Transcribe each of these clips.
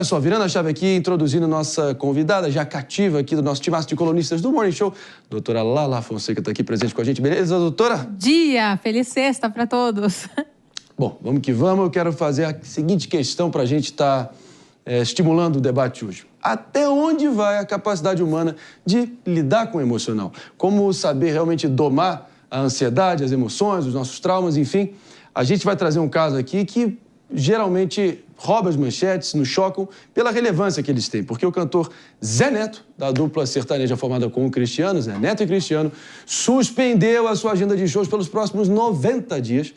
Só virando a chave aqui, introduzindo nossa convidada, já cativa aqui do nosso timaço de colunistas do Morning Show, doutora Lala Fonseca está aqui presente com a gente. Beleza, doutora? Bom dia, feliz sexta para todos. Bom, vamos que vamos. Eu quero fazer a seguinte questão para a gente estar estimulando o debate hoje. Até onde vai a capacidade humana de lidar com o emocional? Como saber realmente domar a ansiedade, as emoções, os nossos traumas, enfim. A gente vai trazer um caso aqui que geralmente rouba as manchetes, nos chocam pela relevância que eles têm. Porque o cantor Zé Neto, da dupla sertaneja formada com o Cristiano, Zé Neto e Cristiano, suspendeu a sua agenda de shows pelos próximos 90 dias,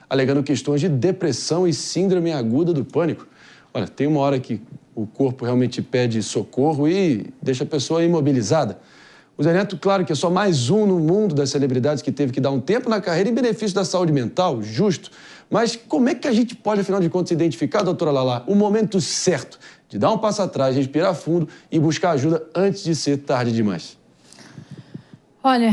alegando questões de depressão e síndrome aguda do pânico. Olha, tem uma hora que o corpo realmente pede socorro e deixa a pessoa imobilizada. O Zé Neto, claro que é só mais um no mundo das celebridades que teve que dar um tempo na carreira em benefício da saúde mental, justo. Mas como é que a gente pode, afinal de contas, identificar, doutora Lala, o momento certo de dar um passo atrás, respirar fundo e buscar ajuda antes de ser tarde demais? Olha,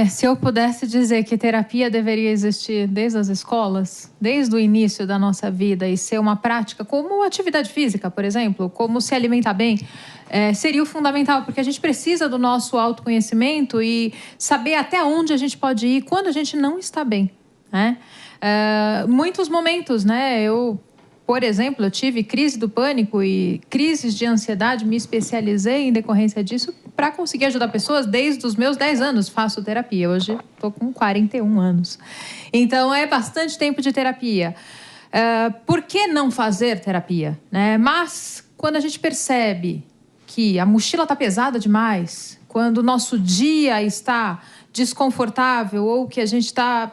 se eu pudesse dizer que terapia deveria existir desde as escolas, desde o início da nossa vida e ser uma prática como atividade física, por exemplo, como se alimentar bem, seria o fundamental, porque a gente precisa do nosso autoconhecimento e saber até onde a gente pode ir quando a gente não está bem, né? Muitos momentos, né? Por exemplo, eu tive crise do pânico e crises de ansiedade, me especializei em decorrência disso para conseguir ajudar pessoas desde os meus 10 anos. Faço terapia, hoje estou com 41 anos. Então, é bastante tempo de terapia. Por que não fazer terapia, né? Mas, quando a gente percebe que a mochila está pesada demais, quando o nosso dia está desconfortável ou que a gente está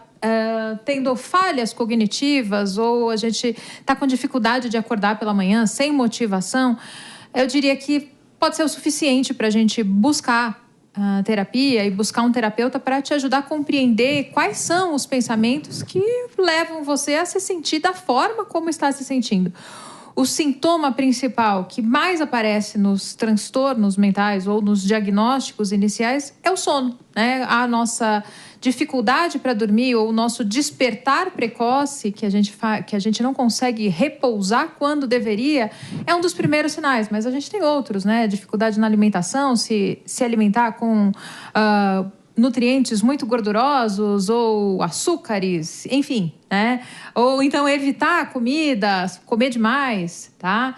tendo falhas cognitivas ou a gente está com dificuldade de acordar pela manhã, sem motivação, eu diria que pode ser o suficiente para a gente buscar terapia e buscar um terapeuta para te ajudar a compreender quais são os pensamentos que levam você a se sentir da forma como está se sentindo. O sintoma principal que mais aparece nos transtornos mentais ou nos diagnósticos iniciais é o sono, né? A nossa dificuldade para dormir ou o nosso despertar precoce, que a gente não consegue repousar quando deveria, é um dos primeiros sinais. Mas a gente tem outros, né? Dificuldade na alimentação, se alimentar com nutrientes muito gordurosos ou açúcares, enfim, né? Ou então evitar comida, comer demais, tá?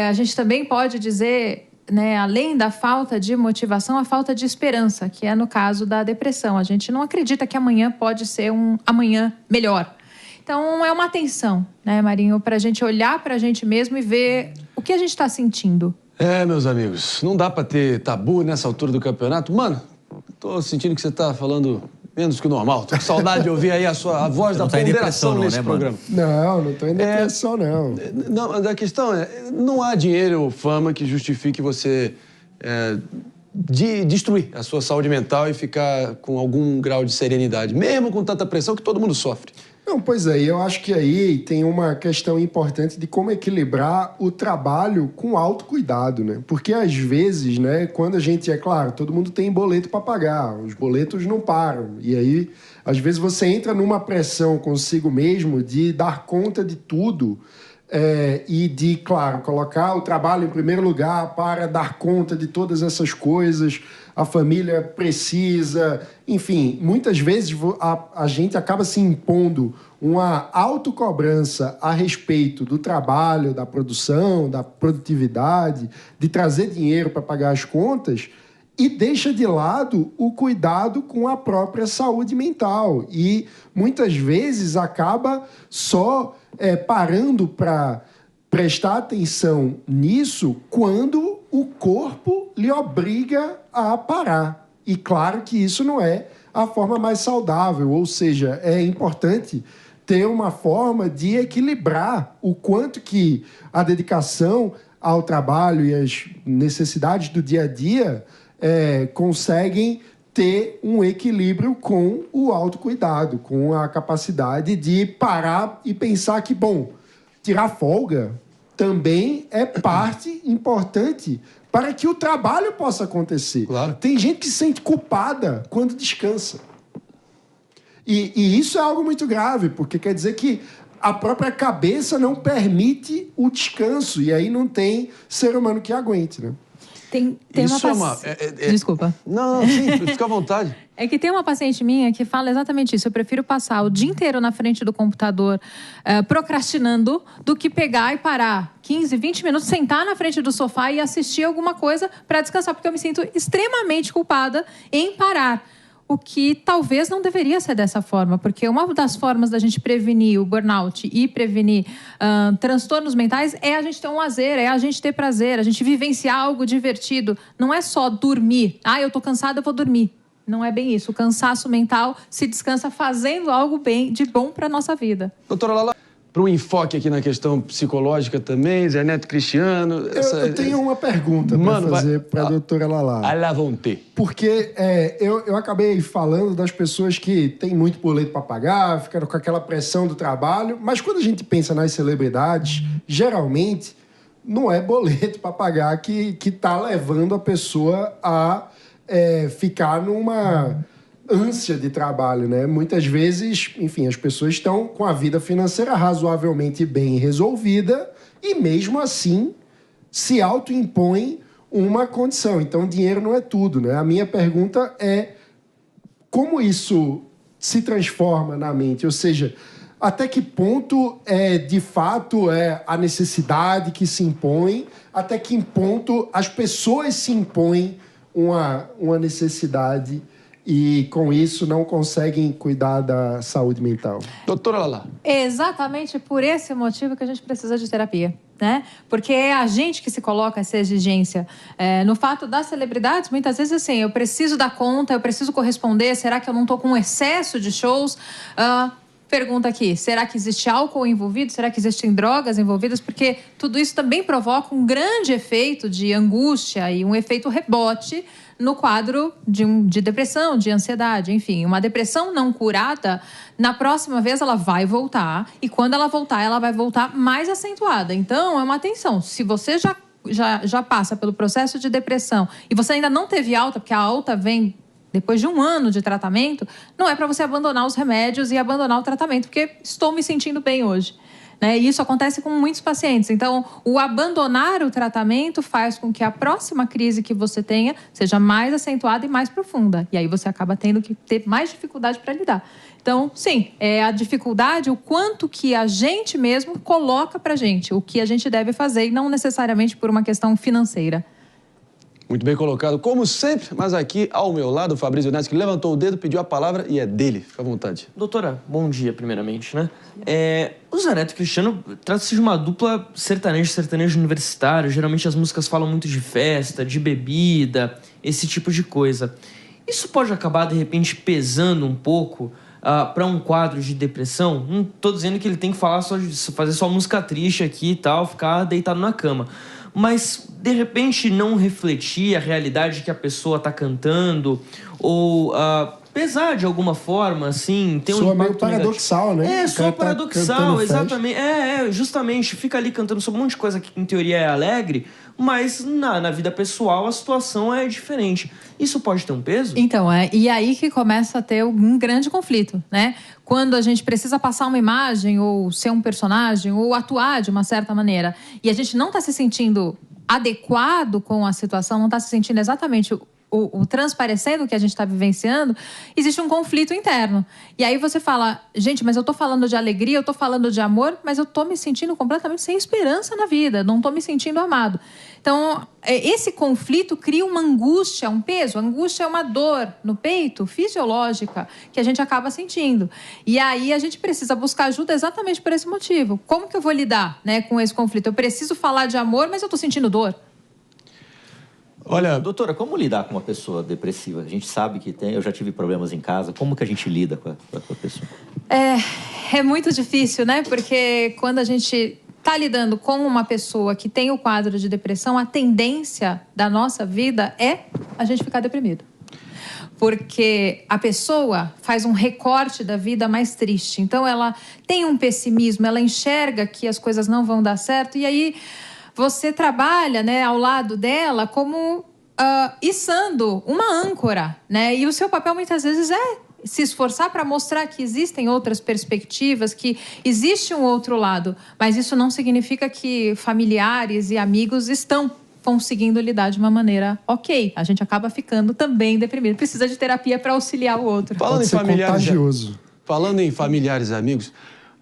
A gente também pode dizer, né, além da falta de motivação, a falta de esperança, que é no caso da depressão. A gente não acredita que amanhã pode ser um amanhã melhor. Então, é uma atenção, né, Marinho, para a gente olhar para a gente mesmo e ver o que a gente está sentindo. Meus amigos, não dá para ter tabu nessa altura do campeonato. Mano, tô sentindo que você tá falando menos que o normal. Tô com saudade de ouvir aí a voz da ponderação nesse programa. Não tô em depressão, não. Não, a questão não há dinheiro ou fama que justifique você destruir a sua saúde mental e ficar com algum grau de serenidade, mesmo com tanta pressão que todo mundo sofre. Não, pois é, eu acho que aí tem uma questão importante de como equilibrar o trabalho com autocuidado, né? Porque às vezes, né, quando a gente, claro, todo mundo tem boleto para pagar, os boletos não param. E aí, às vezes você entra numa pressão consigo mesmo de dar conta de tudo e de, claro, colocar o trabalho em primeiro lugar para dar conta de todas essas coisas. A família precisa, enfim, muitas vezes a gente acaba se impondo uma autocobrança a respeito do trabalho, da produção, da produtividade, de trazer dinheiro para pagar as contas e deixa de lado o cuidado com a própria saúde mental. E muitas vezes acaba só parando para prestar atenção nisso quando o corpo lhe obriga a parar. E claro que isso não é a forma mais saudável, ou seja, é importante ter uma forma de equilibrar o quanto que a dedicação ao trabalho e as necessidades do dia a dia conseguem ter um equilíbrio com o autocuidado, com a capacidade de parar e pensar que, bom, tirar folga também é parte importante para que o trabalho possa acontecer. Claro. Tem gente que se sente culpada quando descansa. E isso é algo muito grave, porque quer dizer que a própria cabeça não permite o descanso. E aí não tem ser humano que aguente, né? Tem Isso uma Desculpa. Não, sim, fica à vontade. É que tem uma paciente minha que fala exatamente isso. Eu prefiro passar o dia inteiro na frente do computador procrastinando do que pegar e parar 15, 20 minutos, sentar na frente do sofá e assistir alguma coisa para descansar, porque eu me sinto extremamente culpada em parar. O que talvez não deveria ser dessa forma, porque uma das formas da gente prevenir o burnout e prevenir transtornos mentais é a gente ter um lazer, é a gente ter prazer, a gente vivenciar algo divertido. Não é só dormir. Eu tô cansada, eu vou dormir. Não é bem isso. O cansaço mental se descansa fazendo algo de bom para a nossa vida. Doutora Lala, para um enfoque aqui na questão psicológica também, Zé Neto Cristiano... Eu tenho uma pergunta para fazer para a doutora Lala. À la vontade. Porque eu acabei falando das pessoas que têm muito boleto para pagar, ficaram com aquela pressão do trabalho, mas quando a gente pensa nas celebridades, geralmente não é boleto para pagar que está levando a pessoa a ficar numa ânsia de trabalho, né? Muitas vezes, enfim, as pessoas estão com a vida financeira razoavelmente bem resolvida e mesmo assim se autoimpõem uma condição. Então, dinheiro não é tudo, né? A minha pergunta é como isso se transforma na mente? Ou seja, até que ponto de fato a necessidade que se impõe, até que ponto as pessoas se impõem uma necessidade e, com isso, não conseguem cuidar da saúde mental. Doutora Lala. É exatamente por esse motivo que a gente precisa de terapia, né? Porque é a gente que se coloca essa exigência. No fato das celebridades, muitas vezes, assim, eu preciso dar conta, eu preciso corresponder, será que eu não estou com excesso de shows? Pergunta aqui, será que existe álcool envolvido? Será que existem drogas envolvidas? Porque tudo isso também provoca um grande efeito de angústia e um efeito rebote no quadro de depressão, de ansiedade, enfim. Uma depressão não curada, na próxima vez ela vai voltar e quando ela vai voltar mais acentuada. Então, é uma atenção. Se você já passa pelo processo de depressão e você ainda não teve alta, porque a alta vem depois de 1 ano de tratamento, não é para você abandonar os remédios e abandonar o tratamento, porque estou me sentindo bem hoje. Né? E isso acontece com muitos pacientes. Então, o abandonar o tratamento faz com que a próxima crise que você tenha seja mais acentuada e mais profunda. E aí você acaba tendo que ter mais dificuldade para lidar. Então, sim, a dificuldade, o quanto que a gente mesmo coloca para a gente, o que a gente deve fazer, e não necessariamente por uma questão financeira. Muito bem colocado, como sempre, mas aqui ao meu lado, o Fabrício Neto, que levantou o dedo, pediu a palavra e é dele. Fica à vontade. Doutora, bom dia, primeiramente, né? O Zé Neto Cristiano trata-se de uma dupla sertanejo universitário. Geralmente as músicas falam muito de festa, de bebida, esse tipo de coisa. Isso pode acabar, de repente, pesando um pouco para um quadro de depressão? Não tô dizendo que ele tem que fazer só música triste aqui e tal, ficar deitado na cama. Mas, de repente, não refletir a realidade que a pessoa está cantando ou pesar de alguma forma, assim, ter um impacto meio paradoxal, negativo. Né? Só paradoxal, exatamente. Justamente, fica ali cantando sobre um monte de coisa que, em teoria, é alegre, mas na vida pessoal a situação é diferente. Isso pode ter um peso? Então, e aí que começa a ter um grande conflito, né? Quando a gente precisa passar uma imagem, ou ser um personagem, ou atuar de uma certa maneira, e a gente não está se sentindo adequado com a situação, não está se sentindo exatamente o transparecendo o que a gente está vivenciando, existe um conflito interno. E aí você fala, gente, mas eu estou falando de alegria, eu estou falando de amor, mas eu estou me sentindo completamente sem esperança na vida, não estou me sentindo amado. Então, esse conflito cria uma angústia, um peso. A angústia é uma dor no peito, fisiológica, que a gente acaba sentindo. E aí a gente precisa buscar ajuda exatamente por esse motivo. Como que eu vou lidar, né, com esse conflito? Eu preciso falar de amor, mas eu estou sentindo dor. Olha, doutora, como lidar com uma pessoa depressiva? A gente sabe que eu já tive problemas em casa. Como que a gente lida com a pessoa? É muito difícil, né? Porque quando a gente está lidando com uma pessoa que tem o quadro de depressão, a tendência da nossa vida é a gente ficar deprimido. Porque a pessoa faz um recorte da vida mais triste. Então, ela tem um pessimismo, ela enxerga que as coisas não vão dar certo. E aí, você trabalha, né, ao lado dela como içando uma âncora, né? E o seu papel, muitas vezes, é se esforçar para mostrar que existem outras perspectivas, que existe um outro lado. Mas isso não significa que familiares e amigos estão conseguindo lidar de uma maneira ok. A gente acaba ficando também deprimido. Precisa de terapia para auxiliar o outro. Pode ser contagioso. Falando em familiares e amigos,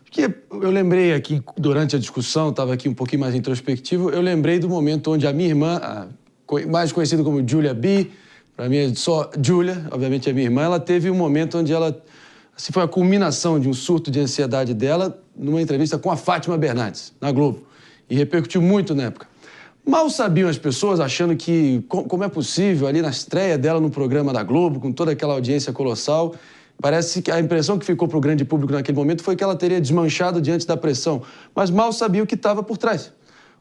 porque eu lembrei aqui, durante a discussão, estava aqui um pouquinho mais introspectivo, eu lembrei do momento onde a minha irmã, mais conhecida como Julia B, para mim é só Julia, obviamente é minha irmã, ela teve um momento onde ela, assim, foi a culminação de um surto de ansiedade dela numa entrevista com a Fátima Bernardes, na Globo, e repercutiu muito na época. Mal sabiam as pessoas, achando que, como é possível, ali na estreia dela no programa da Globo, com toda aquela audiência colossal, parece que a impressão que ficou para o grande público naquele momento foi que ela teria desmanchado diante da pressão, mas mal sabia o que estava por trás.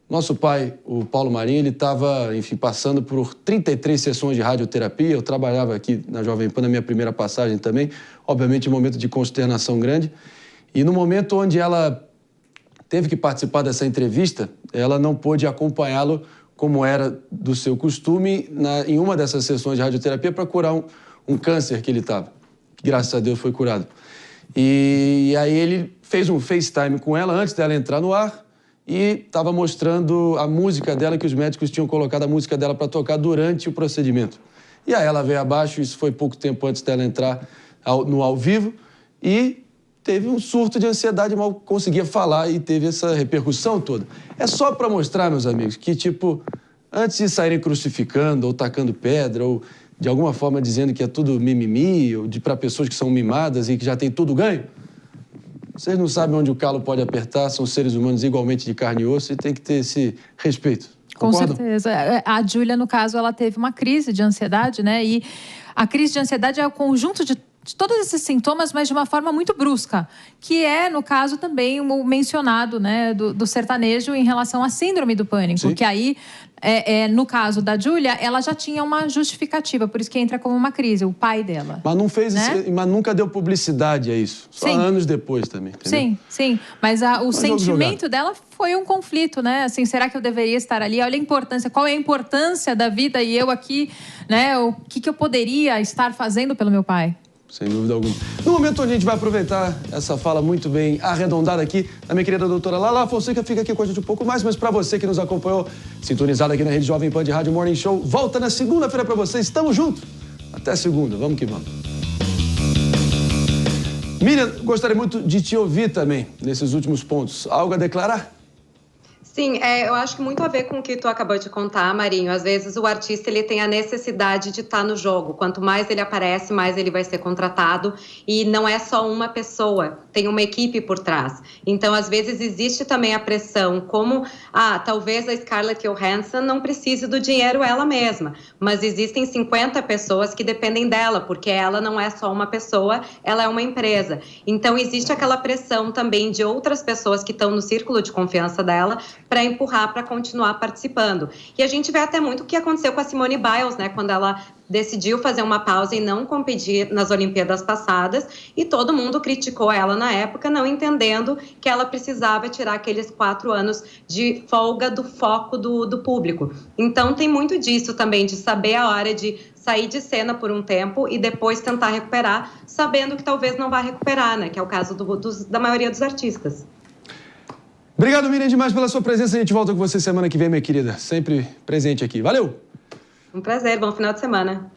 Nosso pai, o Paulo Marinho, ele estava, enfim, passando por 33 sessões de radioterapia. Eu trabalhava aqui na Jovem Pan na minha primeira passagem também, obviamente um momento de consternação grande. E no momento onde ela teve que participar dessa entrevista, ela não pôde acompanhá-lo como era do seu costume em uma dessas sessões de radioterapia para curar um câncer que ele estava, que graças a Deus foi curado. E aí ele fez um FaceTime com ela antes dela entrar no ar e estava mostrando a música dela, que os médicos tinham colocado a música dela para tocar durante o procedimento. E aí ela veio abaixo, isso foi pouco tempo antes dela entrar no ao vivo, e teve um surto de ansiedade, mal conseguia falar e teve essa repercussão toda. É só para mostrar, meus amigos, que, tipo, antes de saírem crucificando ou tacando pedra ou de alguma forma dizendo que é tudo mimimi ou para pessoas que são mimadas e que já tem tudo ganho, vocês não sabem onde o calo pode apertar, são seres humanos igualmente de carne e osso e tem que ter esse respeito. Concordam? Com certeza. A Júlia, no caso, ela teve uma crise de ansiedade, né? E a crise de ansiedade é o conjunto de todos esses sintomas, mas de uma forma muito brusca, que é, no caso, também o mencionado, né, do sertanejo em relação à síndrome do pânico. Sim. Que aí, no caso da Júlia, ela já tinha uma justificativa, por isso que entra como uma crise, o pai dela. Mas não fez, né? Mas nunca deu publicidade a isso, só sim. Anos depois também, entendeu? Sim, mas o sentimento dela foi um conflito, né? Assim, será que eu deveria estar ali? Olha a importância, qual é a importância da vida e eu aqui, né? O que eu poderia estar fazendo pelo meu pai? Sem dúvida alguma. No momento onde a gente vai aproveitar essa fala muito bem arredondada aqui, a minha querida doutora Lala Fonseca fica aqui com a gente um pouco mais, mas para você que nos acompanhou, sintonizado aqui na Rede Jovem Pan de Rádio Morning Show, volta na segunda-feira para vocês. Estamos juntos. Até segunda. Vamos que vamos. Miriam, gostaria muito de te ouvir também nesses últimos pontos. Algo a declarar? Sim, eu acho que muito a ver com o que tu acabou de contar, Marinho. Às vezes o artista ele tem a necessidade de estar no jogo. Quanto mais ele aparece, mais ele vai ser contratado. E não é só uma pessoa, tem uma equipe por trás. Então, às vezes, existe também a pressão, como, talvez a Scarlett Johansson não precise do dinheiro ela mesma. Mas existem 50 pessoas que dependem dela, porque ela não é só uma pessoa, ela é uma empresa. Então, existe aquela pressão também de outras pessoas que estão no círculo de confiança dela, para empurrar, para continuar participando. E a gente vê até muito o que aconteceu com a Simone Biles, né? Quando ela decidiu fazer uma pausa e não competir nas Olimpíadas passadas, e todo mundo criticou ela na época, não entendendo que ela precisava tirar aqueles 4 anos de folga do foco do público. Então, tem muito disso também, de saber a hora de sair de cena por um tempo e depois tentar recuperar, sabendo que talvez não vá recuperar, né? Que é o caso da maioria dos artistas. Obrigado, Miriam, demais pela sua presença. A gente volta com você semana que vem, minha querida. Sempre presente aqui. Valeu! Um prazer, bom final de semana.